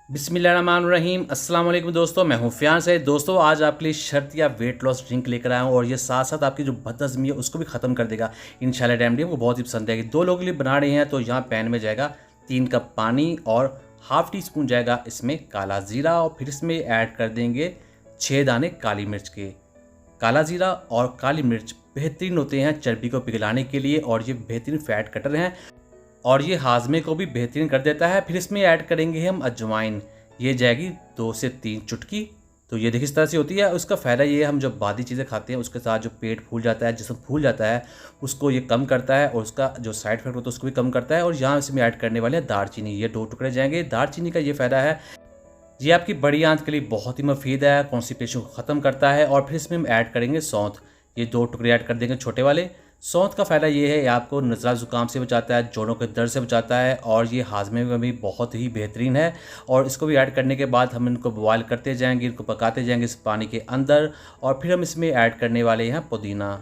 बिस्मिल्लाहिर्रहमानिर्रहीम। अस्सलाम वालेकुम दोस्तों, मैं हूं फ़ियान सैयद। दोस्तों आज आपके लिए शर्त या वेट लॉस ड्रिंक लेकर आया हूं और ये साथ साथ आपकी जो बदहज़मी है उसको भी ख़त्म कर देगा इंशाल्लाह। रेमेडी आपको बहुत ही पसंद आएगी। 2 लोगों के लिए बना रहे हैं तो यहाँ पैन में जाएगा 3 कप पानी और हाफ़ टी स्पून जाएगा इसमें काला ज़ीरा और फिर इसमें ऐड कर देंगे 6 दाने काली मिर्च के। काला ज़ीरा और काली मिर्च बेहतरीन होते हैं चर्बी को पिघलाने के लिए और ये बेहतरीन फ़ैट कटर हैं और ये हाजमे को भी बेहतरीन कर देता है। फिर इसमें ऐड करेंगे हम अजवाइन, ये जाएगी 2 से 3 चुटकी। तो ये देखिए इस तरह से होती है। उसका फ़ायदा ये है, हम जब बादी चीज़ें खाते हैं उसके साथ जो पेट फूल जाता है, जिस्म फूल जाता है, उसको ये कम करता है और उसका जो साइड इफेक्ट होता है उसको भी कम करता है। और यहाँ इसमें ऐड करने वाले हैं दालचीनी, ये 2 टुकड़े जाएंगे। दालचीनी का ये फ़ायदा है, ये आपकी बड़ी आंत के लिए बहुत ही मुफीद है, कॉन्स्टिपेशन को ख़त्म करता है। और फिर इसमें हम ऐड करेंगे सौंठ, ये 2 टुकड़े ऐड कर देंगे छोटे वाले। सौंठ का फ़ायदा ये है, ये आपको नज़ला ज़ुकाम से बचाता है, जोड़ों के दर्द से बचाता है और ये हाजमे में भी बहुत ही बेहतरीन है। और इसको भी ऐड करने के बाद हम इनको बॉयल करते जाएंगे, इनको पकाते जाएंगे इस पानी के अंदर। और फिर हम इसमें ऐड करने वाले हैं पुदीना,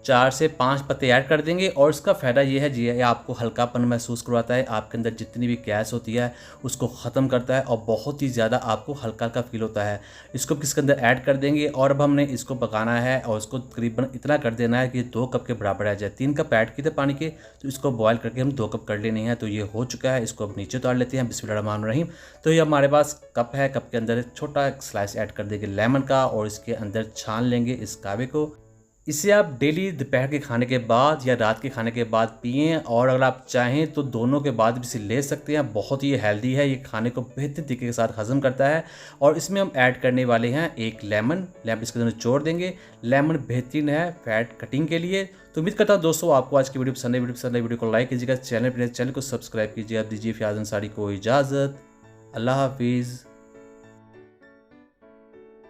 4 से 5 पत्ते ऐड कर देंगे। और इसका फ़ायदा ये है जी, ये आपको हल्कापन महसूस करवाता है, आपके अंदर जितनी भी गैस होती है उसको ख़त्म करता है और बहुत ही ज़्यादा आपको हल्का हल्का फील होता है। इसको किसके अंदर ऐड कर देंगे और अब हमने इसको पकाना है और इसको तकरीबन इतना कर देना है कि 2 कप के बराबर आ जाए। 3 कप ऐड किए थे पानी के, तो इसको बॉयल करके हम 2 कप कर लेने हैं। तो ये हो चुका है, इसको अब नीचे उतार लेते हैं। बिस्मिल्लाहिर्रहमानिर्रहीम। तो ये हमारे पास कप है, कप के अंदर छोटा एक स्लाइस ऐड कर देंगे लेमन का और इसके अंदर छान लेंगे इस कावे को। इसे आप डेली दोपहर के खाने के बाद या रात के खाने के बाद पिएं और अगर आप चाहें तो दोनों के बाद भी इसे ले सकते हैं। बहुत ही हेल्दी है, ये खाने को बेहतर तरीके के साथ हजम करता है। और इसमें हम ऐड करने वाले हैं एक लेमन इसके अंदर निचोड़ देंगे। लेमन बेहतरीन है फैट कटिंग के लिए। तो उम्मीद करता हूँ दोस्तों आपको आज की वीडियो पसंद है। वीडियो को लाइक कीजिएगा, चैनल को सब्सक्राइब कीजिए। आप दीजिए फ़ियाज़ अंसारी को इजाज़त। अल्लाह हाफिज़।